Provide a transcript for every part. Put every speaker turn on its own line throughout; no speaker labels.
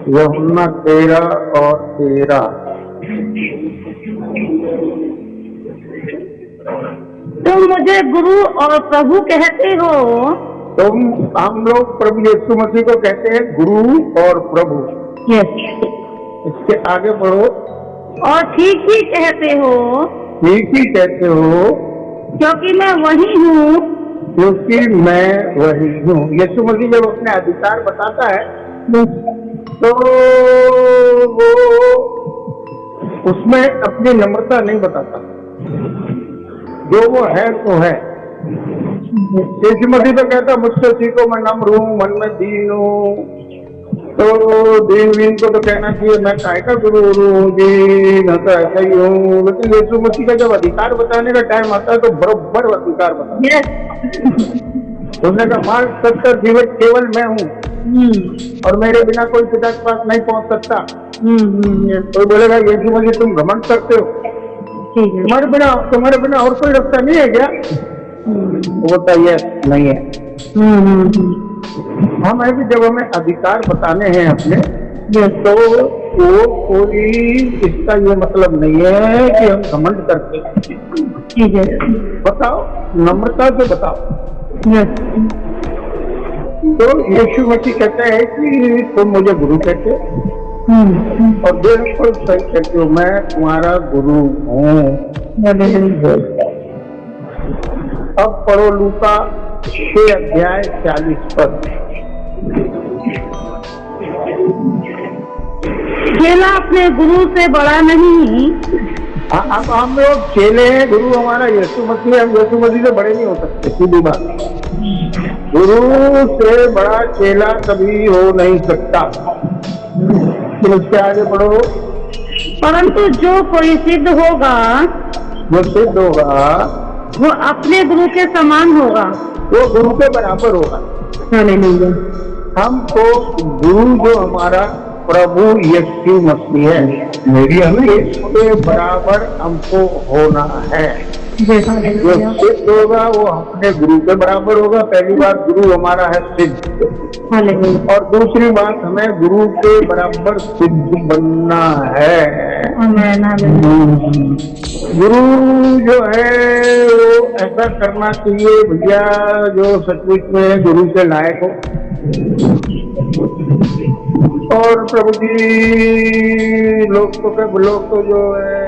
यूहन्ना 13 और 13।
तुम मुझे गुरु और प्रभु कहते हो।
हम लोग प्रभु यीशु मसीह को कहते हैं गुरु और प्रभु। इसके आगे बढ़ो।
और ठीक ही कहते हो।
ठीक ही कहते हो,
क्योंकि मैं वही हूँ।
क्योंकि मैं वही हूँ। यीशु मसीह जब अपने अधिकार बताता है तो वो उसमें अपनी नम्रता नहीं बताता। जो वो है तो है। यीशु मसीह तो कहता मुझसे सीखो, मैं नम्र हूँ, मन में दीन हूँ। तो दीन को तो कहना चाहिए मैं काय का गुरु हूँ जी, मैं तो ऐसा ही हूँ। लेकिन यीशु मसीह का जब अधिकार बताने का टाइम आता है तो बराबर अधिकार बताता है। उसने कहा मार्ग सत्य जीवन केवल मैं हूँ और मेरे बिना कोई पिता के पास नहीं पहुँच सकता। तो बोलेगा यीशु मसीह तुम घमंड करते हो, तुम्हारे बिना और कोई रास्ता नहीं है क्या? वो बताइए नहीं है। हम है कि जब हमें अधिकार बताने हैं अपने तो वो कोई इसका ये मतलब नहीं है कि हम घमंड करते हैं। बताओ, नम्रता से बताओ। तो यीशु मसीह कहते हैं कि तुम मुझे गुरु कहते हो और बिल्कुल सही कहते हो, मैं तुम्हारा गुरु हूँ। अब पढ़ो लूका 6 अध्याय 40 पद।
चेला अपने गुरु से बड़ा नहीं।
अब हम लोग चेले हैं, गुरु हमारा यीशु मसीह। हम यीशु मसीह से बड़े नहीं हो सकते, सीधी बात। गुरु से बड़ा चेला कभी हो नहीं सकता। फिर उसके आगे बढ़ो।
परंतु जो कोई सिद्ध होगा,
जो सिद्ध होगा
वो अपने गुरु के समान होगा,
वो गुरु के बराबर होगा। हमको गुरु जो हमारा प्रभु यीशु मसीह है, इसके बराबर हमको होना है। जो सिद्ध होगा वो अपने गुरु के बराबर होगा। पहली बात, गुरु हमारा है सिद्ध। और दूसरी बात, हमें गुरु के बराबर सिद्ध बनना है। गुरु जो है वो ऐसा करना चाहिए भैया जो सचमुच में गुरु के लायक हो। और प्रभु जी लोग तो जो है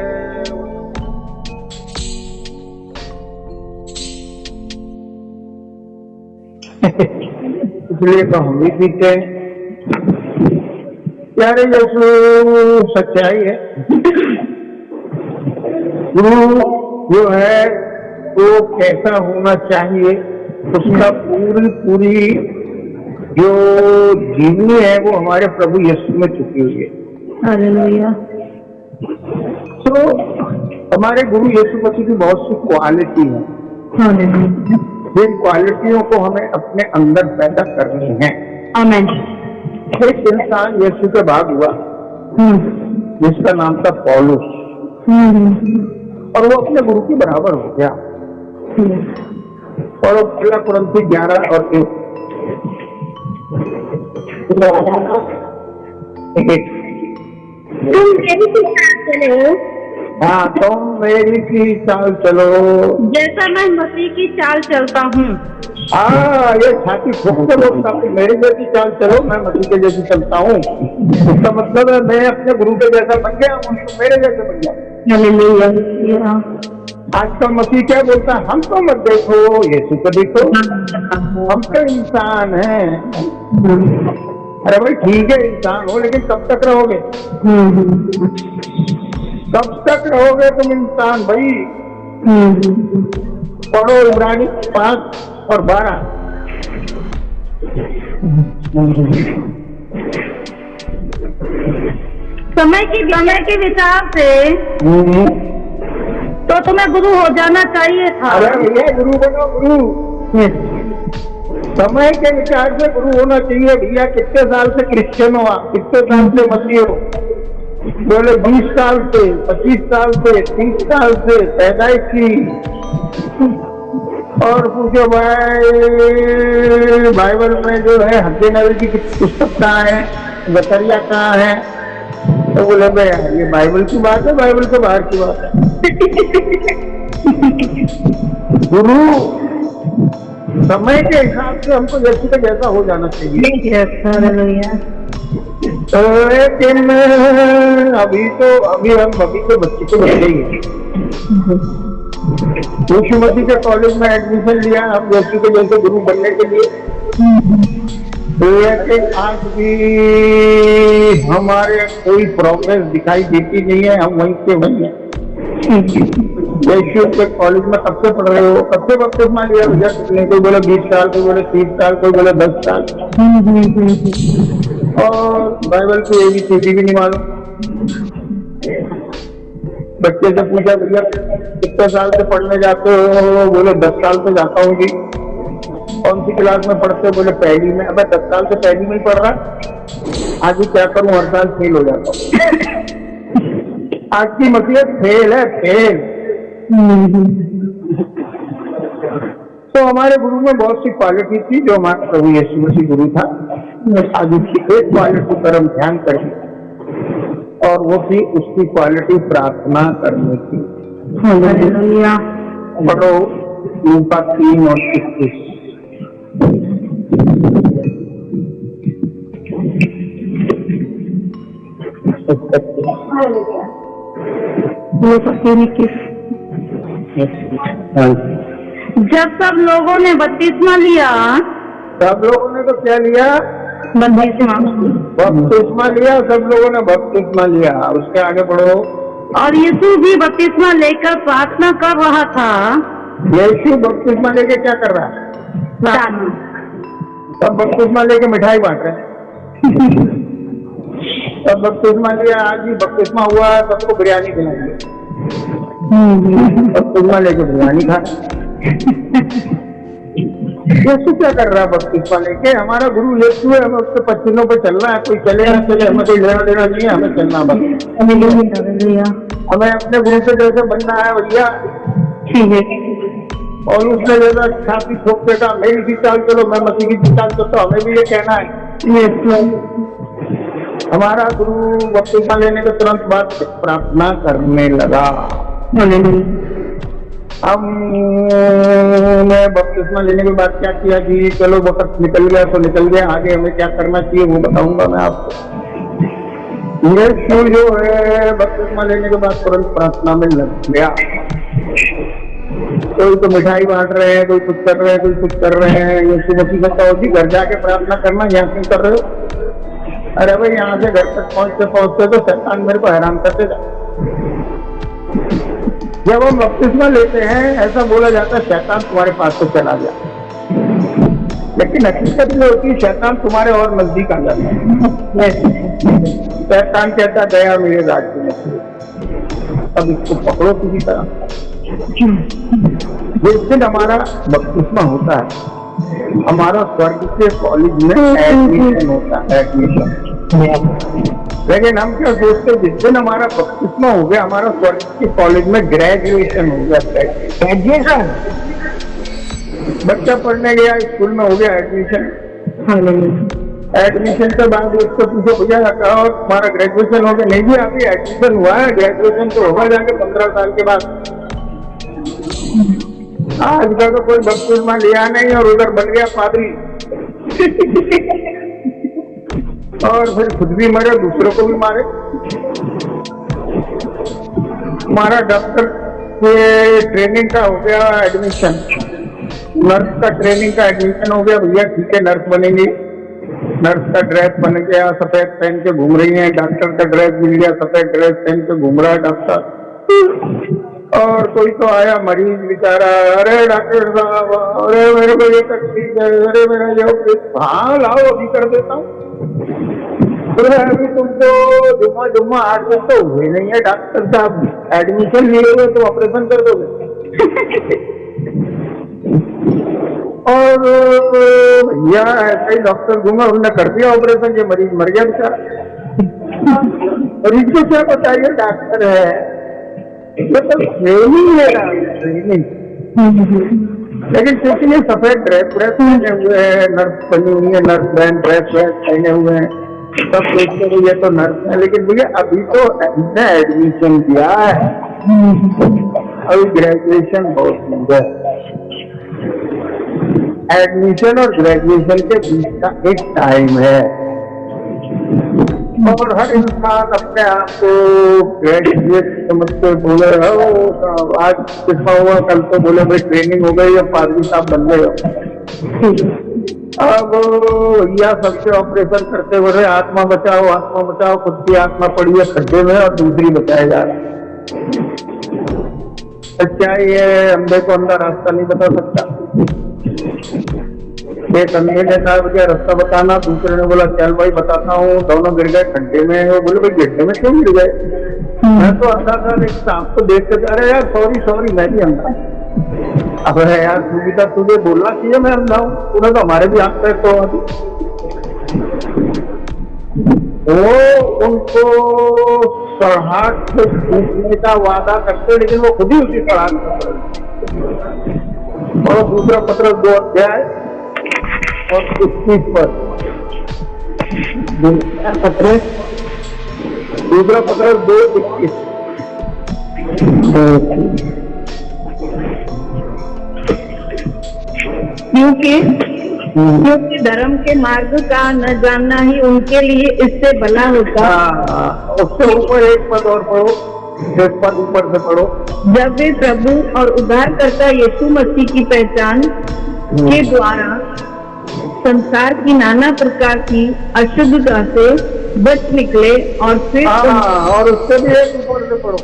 इसलिए तो हम भी पीते हैं। प्यारे यीशु सच्चाई है। गुरु जो है वो कैसा होना चाहिए, उसका पूरी जो जीवनी है वो हमारे प्रभु यीशु में छुपी हुई है।
हालेलुया।
तो हमारे गुरु यीशु मसीह की बहुत सी क्वालिटी है। जिन क्वालिटियों को हमें अपने अंदर पैदा करनी है।
आमीन।
एक इंसान यीशु के बाद हुआ जिसका नाम था पौलुस, और वो अपने गुरु के बराबर हो गया। और 1 कुरिन्थी 11 और 1। हाँ, तुम मेरी की चाल चलो
जैसा मैं मसीह की चाल चलता हूँ।
हाँ, ये छाती ठोक के बोलता कि मेरी जैसी चाल चलो, मैं मसीह के जैसी चलता हूँ। इसका मतलब है मैं अपने गुरु के जैसा बन गया हूँ, मेरे जैसे बन गया। आजकल मसीह क्या बोलता है, हम तो मत देखो, यीशु को देखो, हम तो इंसान हैं। अरे भाई ठीक है, इंसान हो, लेकिन कब तक रहोगे? कब तक रहोगे तुम इंसान भाई? पढ़ो इब्रानी 5 और 12।
समय के विचार से तो तुम्हें गुरु हो जाना चाहिए था।
अरे भैया गुरु बनो, गुरु। समय के विचार से गुरु होना चाहिए भैया। कितने साल से क्रिश्चियन हो आप? कितने साल से मसीह हो? बोले 20 साल से, 25 साल से, 30 साल से पैदाइश की। और पूछो भाई बाइबल में जो है हद्दे नबी की पुस्तक कहाँ है, गतरिया कहाँ है? तो बोले भाई यार ये बाइबल की बात है, बाइबल के बाहर की बात है। गुरु समय के हिसाब से हमको जैसे का जैसा हो जाना चाहिए। लेकिन अभी हम के बच्चे को बच्चे ही हैं। यीशुमती के कॉलेज में एडमिशन लिया हम यीशु के जैसे गुरु बनने के लिए, लेकिन आज भी हमारे कोई प्रोग्रेस दिखाई देती नहीं है। हम वहीं से वहीं हैं। यीशु के कॉलेज में कब से पढ़ रहे हो, कब से बपतिस्मा लिया भैया? कितने? कोई बोले 20 साल, कोई बोले 30 साल, कोई बोले 10 साल। और बाइबल की ABCD भी नहीं मालूम। बच्चे से पूछा भैया कितने साल से पढ़ने जाते हो? बोले 10 साल से जाता हूँ जी। कौन सी क्लास में पढ़ते हो? बोले पहली में। अब 10 साल से पहली में ही पढ़ रहा, आज भी क्या करूं, हर साल फेल हो जाता हूँ। आज की मसलियत फेल है, फेल। तो हमारे गुरु में बहुत सी क्वालिटी थी जो हमारा प्रभु यीशु मसीह गुरु था। आज उसकी एक क्वालिटी पर हम ध्यान करें, और वो थी उसकी क्वालिटी प्रार्थना करने की। पढ़ो लूका 3 और 21।
जब सब लोगों ने बपतिस्मा लिया,
सब लोगों ने तो क्या लिया? बपतिस्मा लिया। सब लोगों ने बपतिस्मा लिया। उसके आगे पढ़ो।
और यीशु भी बपतिस्मा लेकर प्रार्थना कर रहा था।
यीशु बपतिस्मा लेके क्या कर रहा है? सब बपतिस्मा लेके मिठाई बांट रहे हैं। सब बपतिस्मा लिया। आज ही बपतिस्मा हुआ है, सबको बिरयानी खिलाएंगे। बपतिस्मा लेके बिरयानी खा। यीशु क्या कर रहा है बपतिस्मा लेके? हमारा गुरु यीशु है, हमें उसके पसीनों पे चलना है। कोई चले ना चले, हमें कोई लेना देना नहीं है, हमें चलना बस। हमें अपने गुरु से जैसे बनना है भैया, और उसने जैसा छाती ठोक देगा मेरी की चाल चलो, मैं मसीह की चाल चलता, हमें भी ये कहना है। हमारा गुरु बपतिस्मा लेने के तुरंत बाद प्रार्थना करने लगा। हमने बपतिस्मा लेने के बाद क्या किया कि चलो वक्त निकल गया तो निकल गया, आगे हमें क्या करना चाहिए वो बताऊंगा मैं आपको। यीशु जो है बपतिस्मा लेने के बाद तुरंत प्रार्थना में लग गया। कोई तो मिठाई बांट रहे हैं, कोई कुछ कर रहे हैं, कोई कुछ कर रहे हैं। यीशु मसीह कहता हो जी घर जाके प्रार्थना करना, यहाँ क्यों कर रहे हो? अरे भाई यहाँ से घर तक पहुंचते तो शैतान मेरे को हैरान करते जा। जब हम बपतिस्मा लेते हैं ऐसा बोला जाता है शैतान तुम्हारे पास से चला गया, लेकिन हकीकत ये होती है शैतान तुम्हारे और नजदीक आ जाता है। शैतान कहता गया मेरे राज्य में, अब इसको पकड़ो किसी तरह। जिस दिन हमारा बपतिस्मा होता है हमारा स्वर्ग के कॉलेज में एडमिशन होता है, एडमिशन। लेकिन हम क्या सोचते हैं जिस दिन हमारा बपतिस्मा हो गया हमारा स्वर्ग के कॉलेज में ग्रेजुएशन हो गया। ग्रेजुएशन बच्चा पढ़ने गया स्कूल में, हो गया एडमिशन। एडमिशन के बाद उसको पूछो भैया और तुम्हारा ग्रेजुएशन हो गया? नहीं जी अभी एडमिशन हुआ है, ग्रेजुएशन तो होगा जाके 15 साल के बाद। आज का तो कोई बपतिस्मा लिया नहीं और उधर बन गया पादरी। और फिर खुद भी मरे, दूसरों को भी मारे। हमारा डॉक्टर के ट्रेनिंग का हो गया एडमिशन, नर्स का ट्रेनिंग का एडमिशन हो गया। भैया ठीक है नर्स बनेंगी, नर्स का ड्रेस बन गया, सफेद पहन के घूम रही है। डॉक्टर का ड्रेस मिल गया, सफेद ड्रेस पहन के घूम रहा है डॉक्टर। और कोई तो आया मरीज बेचारा, अरे डॉक्टर साहब अरे मेरे को ये तकलीफ है, अरे मेरा ये, हाँ लाओ अभी कर देता हूँ। अभी तुमको जुम्मा 8 दिन तो हुए नहीं है डॉक्टर साहब, एडमिशन लिए हुए तो ऑपरेशन कर दोगे। और भैया ऐसे ही डॉक्टर घूमा, उन्होंने कर दिया ऑपरेशन, ये मरीज मर गया बेचारा। मरीज को क्या बताइए डॉक्टर है, ये तो ट्रेनिंग है, ट्रेनिंग। लेकिन किसी ने सफेद ड्रेस पहने हुए हैं, नर्स बनी हुई है, नर्स बैंड ड्रेस पहने हुए हैं, सब सोचते हैं ये तो नर्स है। लेकिन भैया अभी तो हमने एडमिशन किया है, अभी ग्रेजुएशन बहुत सुंदर। एडमिशन और ग्रेजुएशन के बीच का एक टाइम है, और हर इंसान अपने आप को ग्रेजुएट समझते बोले हो आज कितना हुआ, कल तो बोले भाई ट्रेनिंग हो गई, अब पादरी साहब बन गए हो। अब या सबसे ऑपरेशन करते बोले आत्मा बचाओ, खुद की आत्मा पड़ी है खड्डे में और दूसरी बचाए जा रहा है। क्या ये अंधे को अंधा रास्ता नहीं बता सकता? एक अंधे ने कहा मुझे रास्ता बताना, दूसरे ने बोला चल भाई बताता हूँ, दोनों गिर गए खड्डे में। वो बोले भाई गड्ढे में क्यों गिर गए? मैं तो अंधा था, एक सांप को देख कर अरे यार सॉरी मैं भी अंधा। अब है यार सुविधा, तुझे बोलना चाहिए मैं अंधा हूँ, तूने तो हमारे भी आंख पे तो अभी वो उनको सड़ाहट से छूटने का वादा करते, लेकिन वो खुद ही उसी सड़ाहट में। और दूसरा पत्र 2 अध्याय और 21 पर, दूसरा पत्र 2:21।
क्योंकि धर्म के मार्ग का न जानना ही उनके लिए इससे भला होता।
उससे ऊपर एक पद और पढ़ो, एक पद ऊपर से पढ़ो।
जब वे प्रभु और उद्धारकर्ता यीशु मसीह की पहचान के द्वारा संसार की नाना प्रकार की अशुद्धता से बच निकले और फिर
और उससे भी एक ऊपर से पढ़ो,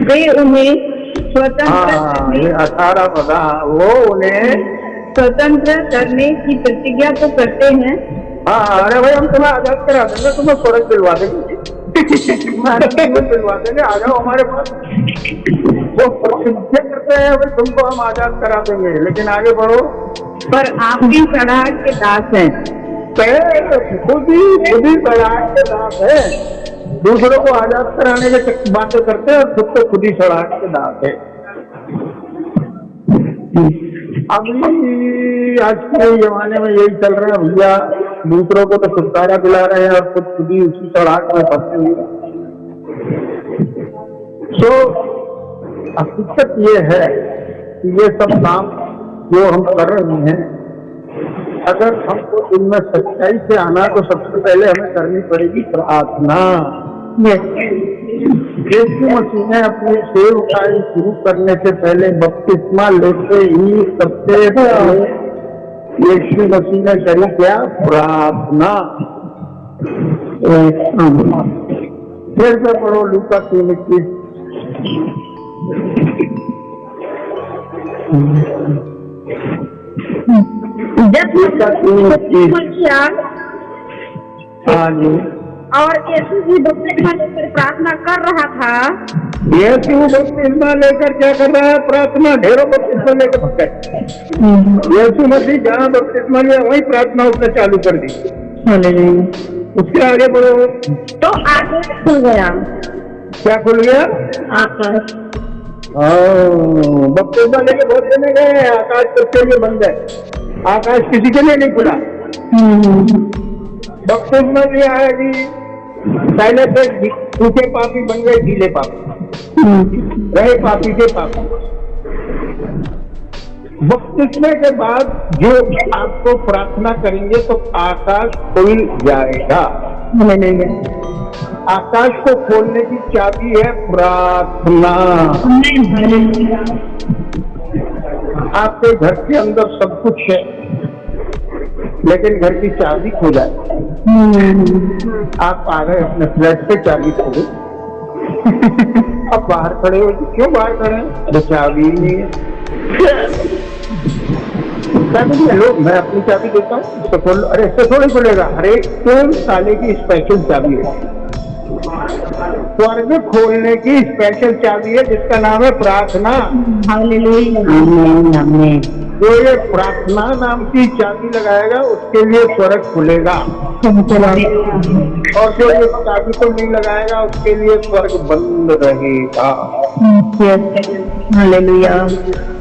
वे उन्हें स्वतंत्र
18 पदा, वो उन्हें
स्वतंत्र करने की प्रतिज्ञा तो करते हैं।
हाँ अरे भाई हम तुम्हें आजाद करा देंगे, तुम्हें स्वर्ग दिलवा देंगे, दिलवा देंगे, आ जाओ हमारे पास। वो प्रतिज्ञा करते हैं भाई तुमको हम आजाद करा देंगे, लेकिन आगे बढ़ो।
पर आप भी सड़ाहट के दास हैं।
खुद ही सड़ाहट के दास है, दूसरों को आजाद कराने की बातें करते हैं और खुद तो खुद ही सड़ाहट के दास है। अभी आज के जमाने में यही चल रहा है भैया, दूसरों को तो छुटकारा दिला रहे हैं और खुद ही उसी सड़ाहट में फंसे हुए। तो हकीकत ये है कि ये सब काम जो हम कर रहे हैं, अगर हमको इनमें सच्चाई से आना तो सबसे पहले हमें करनी पड़ेगी प्रार्थना। यीशु मसीह ने अपनी सेवकाई शुरू करने से पहले बपतिस्मा लेते ही सबसे पहले यीशु मसीह ने करी क्या? प्रार्थना। फिर से पढ़ो लूका 3:21।
जब
हाँ जी,
और यीशु जी बपतिस्मा लेकर प्रार्थना कर रहा था।
यीशु बपतिस्मा लेकर क्या कर रहा है? प्रार्थना। ढेरों बपतिस्मा लेकर पक्का। यीशु मसीह जहाँ बपतिस्मा लिया वहीं प्रार्थना उसने चालू कर दी। उसके आगे बढ़ो
तो आगे खुल गया।
क्या खुल गया?
आकाश।
बपतिस्मा लेके बहुत देने गए, आकाश सबके लिए बंद है, आकाश किसी के लिए नहीं खुला। बपतिस्मा लिया है जी, पहले से सूखे पापी बन गए गीले पापी, रहे पापी के पापी। बपतिस्मे के बाद जो आपको प्रार्थना करेंगे तो आकाश खुल जाएगा। आकाश को खोलने की चाबी है प्रार्थना। आपके घर के अंदर सब कुछ है, लेकिन घर की चाबी खो जाए। आप आ गए अपने फ्लैट से, चाबी खो गई, अब बाहर खड़े हो। क्यों बाहर खड़े हैं? अरे चाबी नहीं है। लोग मैं अपनी चाबी देता हूँ, इसको खोल। अरे इससे थोड़ी खुलेगा। अरे कौन साले की स्पेशल चाबी है? स्वर्ग खोलने की स्पेशल चाबी है जिसका नाम है प्रार्थना।
हालेलुया।
जो ये प्रार्थना नाम की चाबी लगाएगा उसके लिए स्वर्ग खुलेगा, और जो ये चाबी को नहीं लगाएगा उसके लिए स्वर्ग बंद रहेगा।
हालेलुया।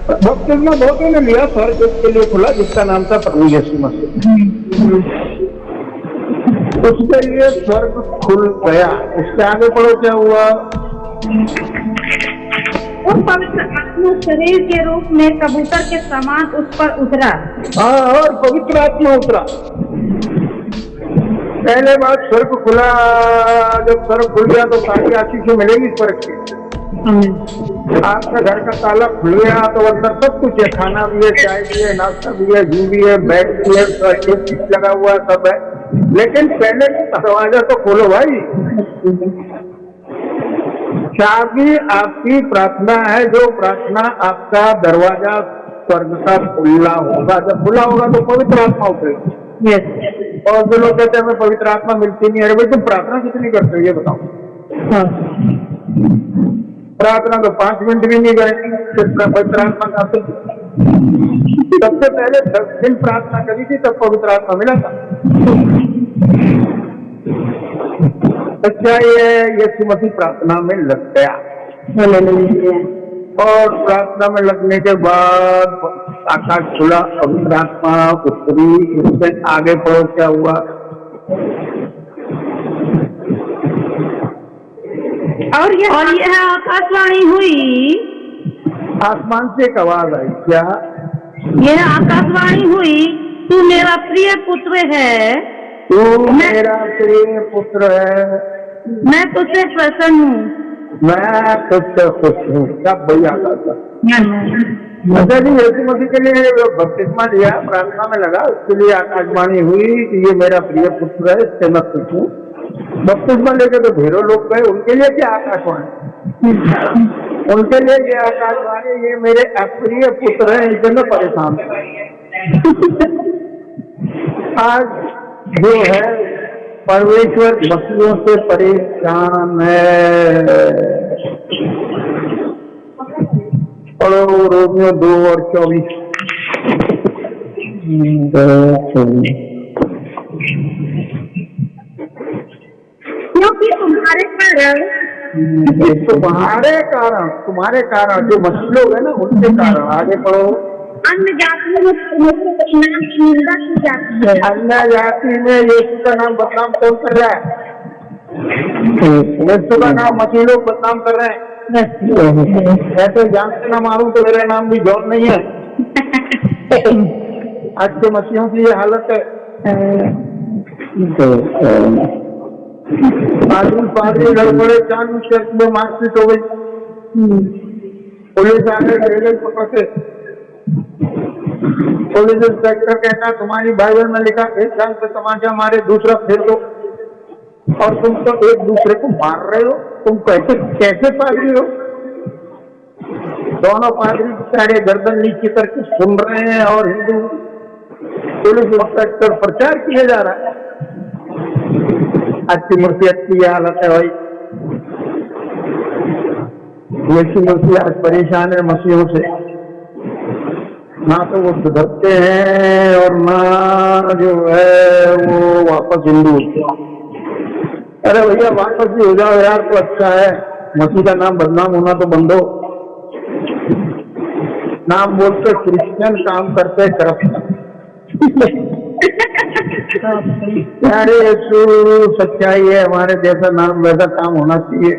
बपतिस्मा बहुतों ने लिया, स्वर्ग उसके लिए खुला जिसका नाम था प्रभु यीशु मसीह। उसके लिए स्वर्ग खुल गया। उसके आगे पढ़ो क्या हुआ।
और पवित्र आत्मा शरीर के रूप में कबूतर के समान उस पर उतरा।
हाँ, और पवित्र आत्मा उतरा। पहले बात स्वर्ग खुला, जब स्वर्ग खुल गया तो सारी आशीषें मिलेगी स्वर्ग की। आपका घर का ताला खुल गया तो अंदर सब कुछ है, खाना भी है, चाय भी है, नाश्ता भी है, घी भी है, बेड भी है, लगा हुआ सब है। लेकिन पहले दरवाजा तो खोलो भाई। चाबी आपकी प्रार्थना है, जो प्रार्थना आपका दरवाजा स्वर्ग का खुला होगा। जब खुला होगा तो पवित्र आत्मा उतरेगी। और जो लोग कहते हैं हमें पवित्र आत्मा मिलती नहीं है, अरे भाई तुम प्रार्थना कितनी करते हो ये बताओ। प्रार्थना तो 5 मिनट भी नहीं करेंगे, पवित्र आत्मा का। सबसे पहले 10 दिन प्रार्थना करी थी तब पवित्र आत्मा मिला था। सच्चाई है, यीशु मसीह प्रार्थना में लग गया, और प्रार्थना में लगने के बाद आकाश खुला, पवित्र आत्मा उतरी। इससे आगे पढ़ो क्या हुआ।
और यह आकाशवाणी हुई,
आसमान से एक आवाज आई, क्या?
यह आकाशवाणी हुई, तू मेरा प्रिय पुत्र है,
तू मेरा प्रिय पुत्र है,
मैं तुझसे प्रसन्न हूँ।
मैं तुझसे खुश हूँ। क्या बढ़िया था। अच्छा जी, यीशु मसीह के लिए बपतिस्मा लिया, प्रार्थना में लगा, उसके लिए आकाशवाणी हुई कि ये मेरा प्रिय पुत्र है, इससे मैं खुश हूँ। बपतिस्मा लेके तो ढेरों लोग गए, उनके लिए क्या आकाशवाणी? उनके लिए ये आकाशवाणी, ये मेरे अप्रिय पुत्र है, इससे मैं परेशान हूँ। आज जो है परमेश्वर बच्चियों से परेशान है। पढ़ो रोमियो 2:24।
क्योंकि
तुम्हारे कारण जो मसीह लोग है ना, उनके कारण। आगे पढ़ो।
अन्य जातियों में परमेश्वर के नाम की निंदा की जाती है।
अन्य जाति में यीशु का नाम बदनाम कौन कर रहा है? यीशु का नाम मसीह लोग बदनाम कर रहे हैं। ऐसे जान से ना मारूं तो मेरा नाम भी जॉन नहीं है। आज के मसीहों की ये हालत है। पादरी लड़बड़े, चांद चर्च में मारपीट हो गई, पुलिस आगे ले गई पकड़ के। पुलिस इंस्पेक्टर कहता तुम्हारी बाइबल में लिखा एक जान से तमाचा मारे दूसरा फेर दो, और तुम तो एक दूसरे को मार रहे हो। तुम कैसे पादरी हो? दोनों पादरी सारे गर्दन नीचे करके सुन रहे हैं, और हिंदू पुलिस इंस्पेक्टर प्रचार किया जा रहा है। अच्छी मुर्सियत की हालत है भाई। यीशु मसीह आज परेशान है मसीहों से, ना तो वो सुधरते हैं और ना जो है वो वापस हिंदू होते हैं। अरे भैया वापस भी हो जाओ यार तो अच्छा है। मसीह का नाम बदनाम होना तो बंद हो। नाम बोलते क्रिश्चियन, काम करते करप्शन। अरे यीशु सच्चाई है, हमारे जैसा नाम वैसा काम होना चाहिए।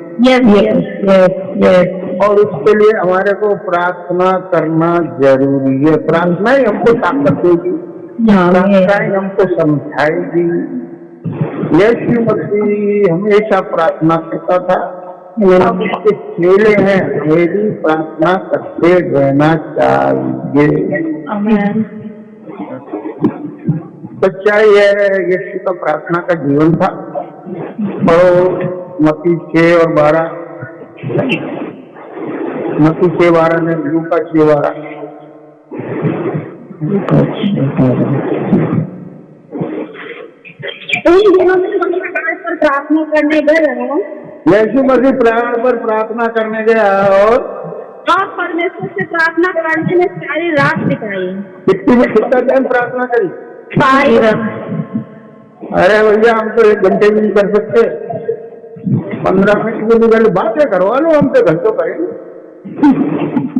और उसके लिए हमारे को प्रार्थना करना जरूरी है। प्रार्थना ही हमको ताकत देगी, प्रार्थना ही हमको समझाएगी। यीशु मसीह हमेशा प्रार्थना करता था। हम उसके चेले हैं, मेरी प्रार्थना करते रहना चाहिए। सच्चाई है, यीशु का प्रार्थना का जीवन था। पढ़ो मत्ती 6:12, मत्ती 6:12 ने लूका 6:12।
प्रार्थना करने गए,
यीशु मसीह प्राण पर प्रार्थना करने गया, और
परमेश्वर से प्रार्थना करने में सारी रात बिताई।
कितना टाइम प्रार्थना करी?
सारी रात।
अरे भैया हम तो 1 घंटे भी नहीं कर सकते, 15 मिनट की भी बातें करवा लो हमसे, घंटों करेंगे।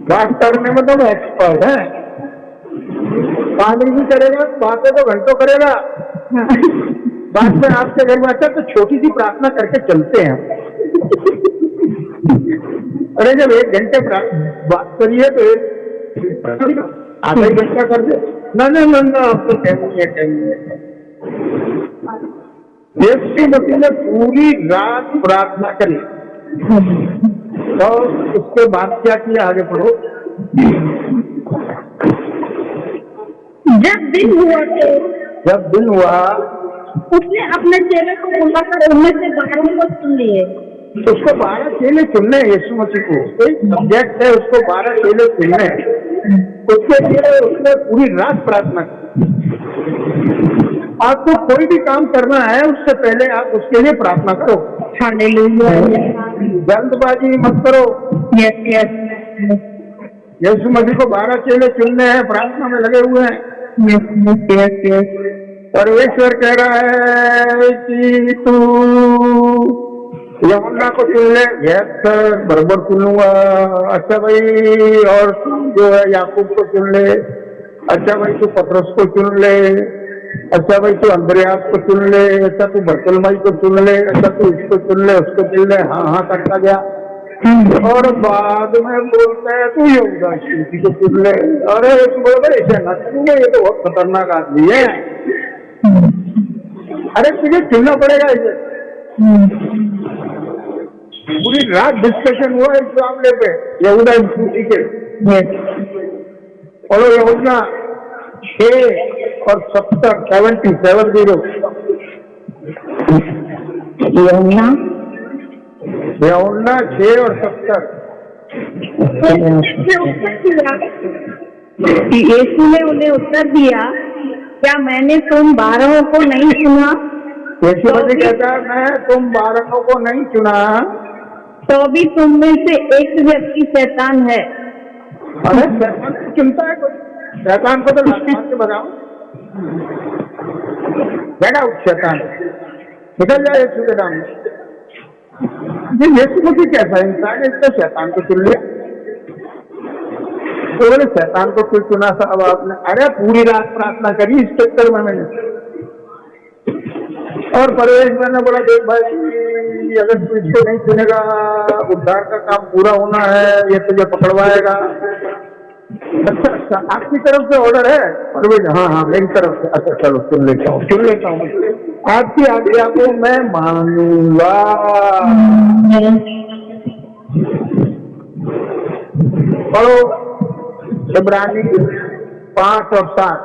बात करने में तो एक्सपर्ट है, पानी भी करेगा, बातें तो घंटों करेगा। बाद में आपके घर में अच्छा तो छोटी सी प्रार्थना करके चलते हैं। अरे जब 1 घंटे बात करिए तो आधा ही घंटा कर दे ना, अब तो टाइम नहीं है। यीशु मसीह ने पूरी रात प्रार्थना करी, तो उसके बाद क्या किया? आगे पढ़ो।
जब दिन हुआ उसने अपने चेले को बुलाकर उनमें से 12 को चुन लिए।
तो उसको 12 चेले चुनने, यीशु मसीह को एक सब्जेक्ट है, उसको 12 चेले चुनने। उसके लिए उसने पूरी रात प्रार्थना की। आपको कोई भी काम करना है उससे पहले आप उसके लिए प्रार्थना करो।
हालेलुया।
जल्दबाजी मत करो।
Yes yes.
यीशु मसीह को 12 चेले चुनने हैं, प्रार्थना में लगे हुए हैं।
Yes yes yes.
परमेश्वर कह रहा है कि तू यूहन्ना को चुन ले। यस सर, बराबर चुनूंगा। अच्छा भाई, और जो है याकूब को चुन ले। अच्छा भाई तू पतरस को चुन ले। अच्छा भाई तू अंद्रयास को चुन ले। अच्छा तू बरतुल्मै को चुन ले। अच्छा तू इसको चुन ले, उसको चुन ले। हाँ करता गया, और बाद में बोलते हैं तू यहूदा इस्करियोती को चुन ले। अरे तू बोल ऐसे ना चुनूंगे, ये तो बहुत खतरनाक आदमी है। अरे तुझे चुनना पड़ेगा इसे। पूरी रात डिस्कशन हुआ इस मामले पे यहूदा इस्करियोती के। और यहूदा 6 और 70 यहूदा 6 और 70।
यीशु ने उन्हें उत्तर दिया, क्या मैंने तुम 12 को नहीं चुना?
यीशु मसीह कहता है मैं तुम 12 को नहीं चुना,
तो भी तुम में से एक व्यक्ति शैतान है।
अरे शैतान को चुनता है कोई? शैतान को तो लात के बताओ, बेटा शैतान निकल जाए यीशु के नाम में। यीशु मसीह कैसा इंसान है, इसने शैतान को चुन लिया? तो बोले शैतान को क्यों चुना साहब आपने? अरे पूरी रात प्रार्थना करी इस चक्कर में मैंने। और परमेश्वर ने बोला देख भाई, अगर तू इसको नहीं चुनेगा, उद्धार का काम पूरा होना है, ये तुझे पकड़वाएगा। अच्छा आपकी तरफ से ऑर्डर है? परवेज हाँ मेरी तरफ से। अच्छा चलो चुन लेता हूँ। आपकी आज्ञा को मैं मानूंगा। पढ़ो इब्रानी 5 और 7।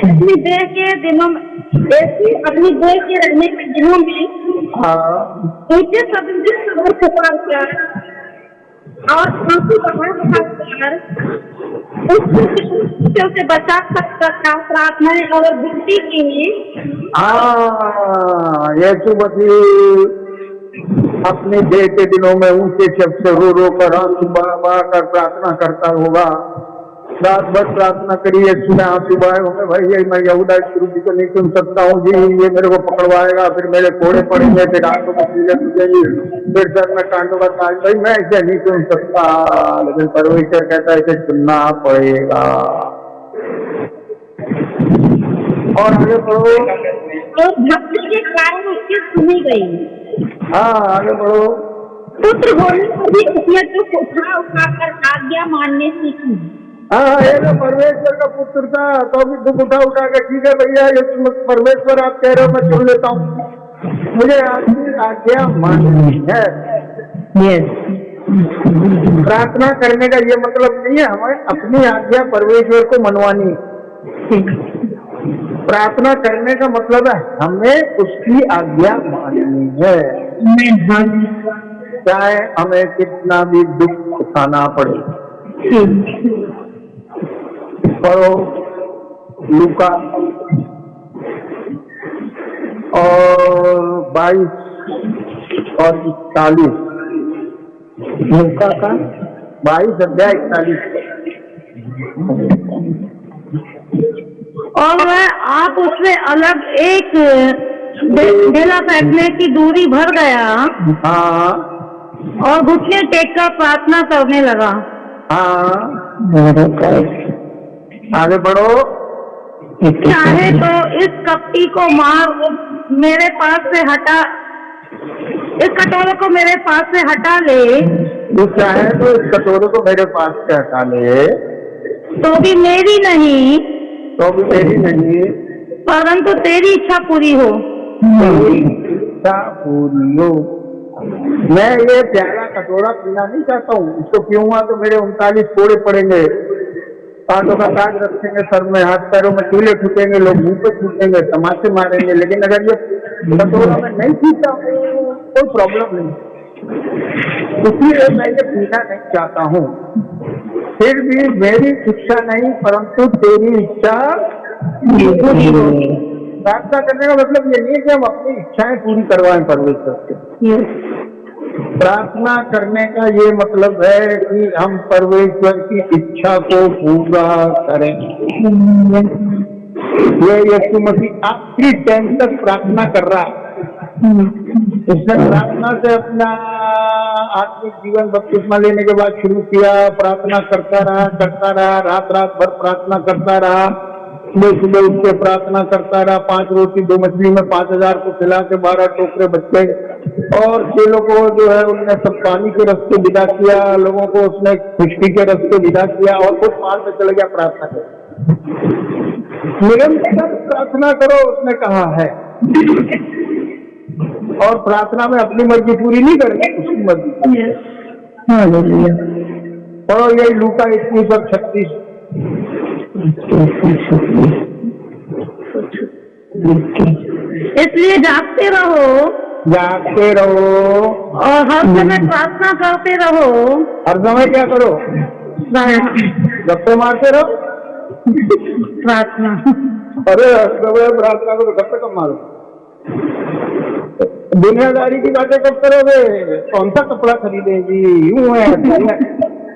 अपनी देह के दिनों में, अपनी देह के रहने के दिनों में ऊंचे शब्द से पुकार कर और आंसू बहाकर से बचा सकता था प्रार्थनाएं और विनती की।
यीशु मसीह अपने देह के दिनों में ऊंचे शब्द से रो कर आंसू बहाकर प्रार्थना करता होगा। रात भर प्रार्थना करी, यीशु ने आंसू बहाए होंगे, भाई मैं यहूदा इस्करियोती को नहीं सुन सकता हूँ जी, ये मेरे को पकड़वाएगा, फिर मेरे कोड़े पड़ेंगे, फिर आंखों को कीड़े लगेंगी, फिर सर में कांटों का ताज, भाई मैं इसे नहीं सुन सकता। लेकिन परमेश्वर कहता है इसे सुनना पड़ेगा। और आगे पढ़ो।
और भक्ति के कारण उसकी सुनी गई।
हाँ आगे बढ़ो।
पुत्र होने पर भी उसने दुख उठाकर आज्ञा मानने सीखी।
हाँ ये तो परमेश्वर का पुत्र था, तो भी दुख उठा के ठीक है भैया, ये परमेश्वर आप कह रहे हो मैं सुन लेता हूँ, मुझे आपकी आज्ञा माननी है। प्रार्थना करने का ये मतलब नहीं है हमें अपनी आज्ञा परमेश्वर को मनवानी। प्रार्थना करने का मतलब है हमें उसकी आज्ञा माननी है, चाहे हमें कितना भी दुख उठाना पड़े। पढ़ो लूका और 22 और 41
लूका का
22 अध्याय 41।
और वह आप उसमें अलग एक ढेला फेंकने की दूरी भर गया
हाँ
और घुटने टेक कर प्रार्थना करने लगा।
हाँ आगे बढ़ो।
चाहे तो इस कपटी को मार मेरे पास से हटा, इस कटोरे को मेरे पास से हटा ले,
तू चाहे तो इस कटोरे को मेरे पास से हटा ले,
तो भी मेरी नहीं
तो भी मेरी नहीं
परंतु तेरी इच्छा पूरी हो।
तेरी इच्छा पूरी हो। मैं ये प्याला कटोरा पीना नहीं चाहता हूँ। इसको पीऊंगा तो मेरे 39 कोड़े पड़ेंगे, पांचों का ताज रखेंगे सर में, हाथ पैरों में कीले छूटेंगे, लोग मुंह पे छूटेंगे, तमाचे मारेंगे। लेकिन अगर ये कटोरा में नहीं पीता हूँ कोई प्रॉब्लम नहीं, इसलिए मैं ये पीना नहीं चाहता हूँ। फिर भी मेरी इच्छा नहीं परंतु तेरी इच्छा पूरी हो। प्रार्थना करने का मतलब ये नहीं है कि हम अपनी इच्छाएं पूरी करवाएं परमेश्वर से। प्रार्थना करने का ये मतलब है कि हम परमेश्वर की इच्छा को पूरा करें। ये यीशु मसीह आखिरी टाइम तक प्रार्थना कर रहा है। उसने प्रार्थना से अपना आत्मिक जीवन बपतिस्मा लेने के बाद शुरू किया। प्रार्थना करता रहा, रात भर प्रार्थना करता रहा। सुबह उठ के प्रार्थना करता रहा। 5 रोटी 2 मछली में 5000 को खिला के 12 टोकरे बच्चे और चेलों को जो है उनने सब पानी के रास्ते विदा किया, लोगों को उसने खुशकी के रास्ते विदा किया और खुद पहाड़ पे चले गया प्रार्थना करो। निरंतर प्रार्थना करो उसने कहा है। और प्रार्थना में अपनी मर्जी पूरी नहीं करनी, उसकी मर्जी। और यही लूका 21 और 36।
इसलिए जागते रहो और हर समय प्रार्थना करते रहो।
हर समय क्या करो? गप्पे मारते रहो।
प्रार्थना।
अरे हर समय प्रार्थना करो, गप्पे कब मारो? दुनियादारी की बातें कब करोगे? कौन सा कपड़ा खरीदेगी? यूं है।